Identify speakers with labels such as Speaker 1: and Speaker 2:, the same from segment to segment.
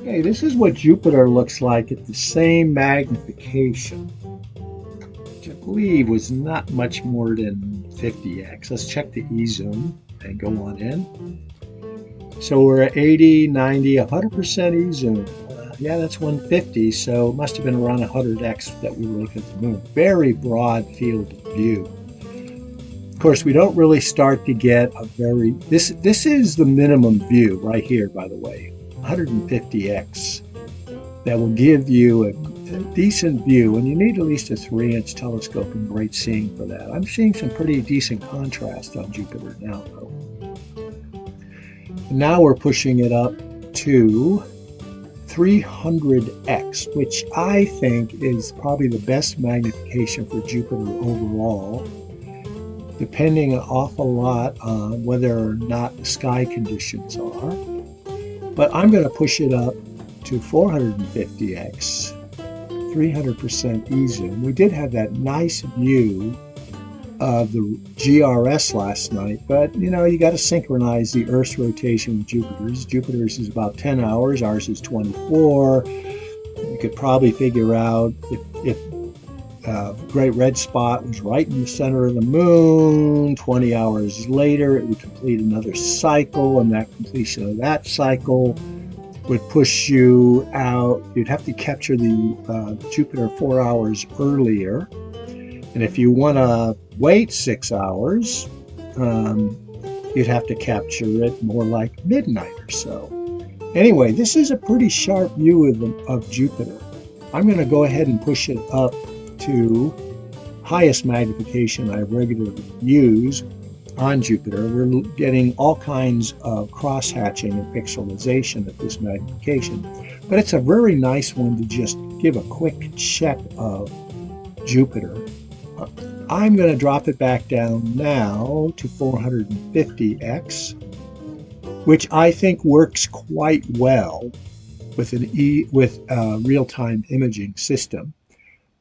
Speaker 1: Okay, this is what Jupiter looks like at the same magnification, which I believe was not much more than 50x. Let's check the e-zoom and go on in. So we're at 80, 90, 100% e-zoom. Yeah, that's 150, so it must have been around 100x that we were looking at the moon. Very broad field of view. Of course, we don't really start to get a very... This is the minimum view right here, by the way, 150x. That will give you a decent view, and you need at least a 3-inch telescope and great seeing for that. I'm seeing some pretty decent contrast on Jupiter now, though. And now we're pushing it up to 300x, which I think is probably the best magnification for Jupiter overall, depending an awful lot on whether or not the sky conditions are. But I'm going to push it up to 450x, 300% e-zoom. We did have that nice view of the GRS last night, but you know, you got to synchronize the Earth's rotation with Jupiter's. Jupiter's is about 10 hours, ours is 24. You could probably figure out if Great Red Spot was right in the center of the moon, 20 hours later it would complete another cycle, and that completion of that cycle would push you out. You'd have to capture the Jupiter 4 hours earlier. And if you want to wait 6 hours, you'd have to capture it more like midnight or so. Anyway, this is a pretty sharp view of Jupiter. I'm going to go ahead and push it up to highest magnification I regularly use on Jupiter. We're getting all kinds of cross-hatching and pixelization at this magnification, but it's a very nice one to just give a quick check of Jupiter. I'm going to drop it back down now to 450x, which I think works quite well with a real-time imaging system.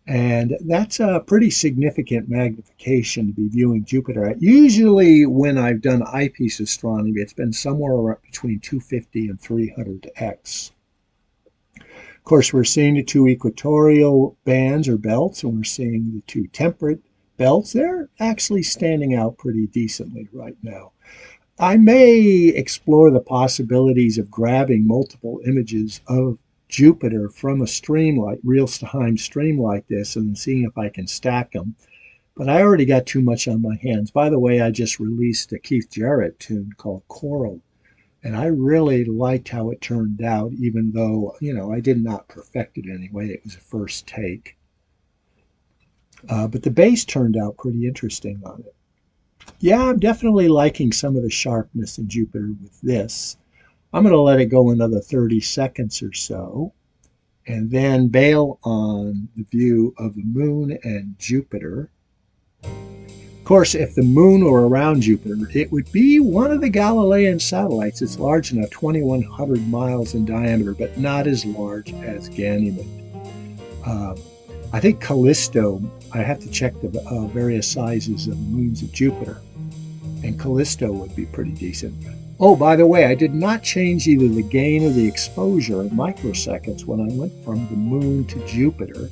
Speaker 1: And that's a pretty significant magnification to be viewing Jupiter at. Usually when I've done eyepiece astronomy, it's been somewhere around between 250 and 300x. Of course, we're seeing the two equatorial bands or belts, and we're seeing the two temperate belts. They're actually standing out pretty decently right now. I may explore the possibilities of grabbing multiple images of Jupiter from a stream like real-time stream like this and seeing if I can stack them. But I already got too much on my hands. By the way, I just released a Keith Jarrett tune called Coral, and I really liked how it turned out, even though, you know, I did not perfect it anyway. It was a first take. But the bass turned out pretty interesting on it. Yeah, I'm definitely liking some of the sharpness in Jupiter with this. I'm going to let it go another 30 seconds or so, and then bail on the view of the moon and Jupiter. Of course, if the moon were around Jupiter, it would be one of the Galilean satellites. It's large enough, 2,100 miles in diameter, but not as large as Ganymede. I think Callisto, I have to check the various sizes of the moons of Jupiter, and Callisto would be pretty decent. Oh, by the way, I did not change either the gain or the exposure in microseconds when I went from the moon to Jupiter.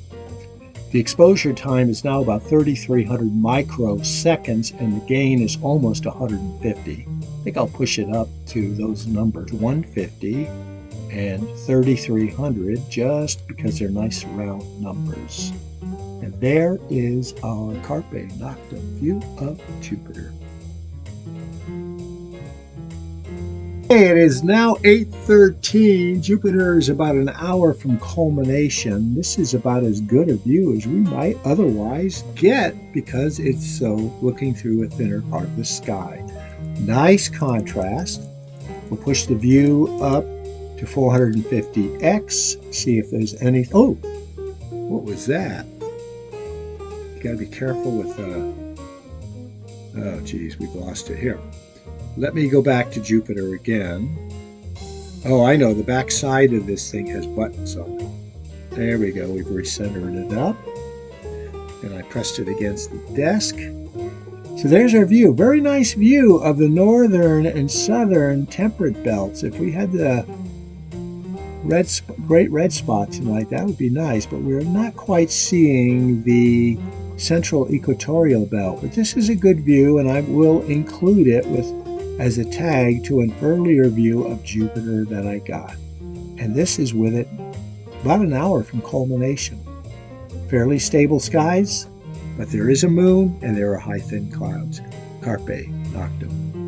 Speaker 1: The exposure time is now about 3,300 microseconds, and the gain is almost 150. I think I'll push it up to those numbers, 150 and 3,300, just because they're nice round numbers. And there is our Carpe Noctem view of Jupiter. It is now 8:13. Jupiter is about an hour from culmination. This is about as good a view as we might otherwise get because it's so looking through a thinner part of the sky. Nice contrast. We'll push the view up to 450x. See if there's any... Oh, what was that? You got to be careful with... Oh, geez, we've lost it here. Let me go back to Jupiter again. Oh, I know, the back side of this thing has buttons on it. There we go, we've recentered it up. And I pressed it against the desk. So there's our view. Very nice view of the northern and southern temperate belts. If we had the great red spots tonight. That would be nice, but we're not quite seeing the central equatorial belt. But this is a good view, and I will include it as a tag to an earlier view of Jupiter that I got. And this is with it about an hour from culmination. Fairly stable skies, but there is a moon and there are high thin clouds. Carpe Noctem.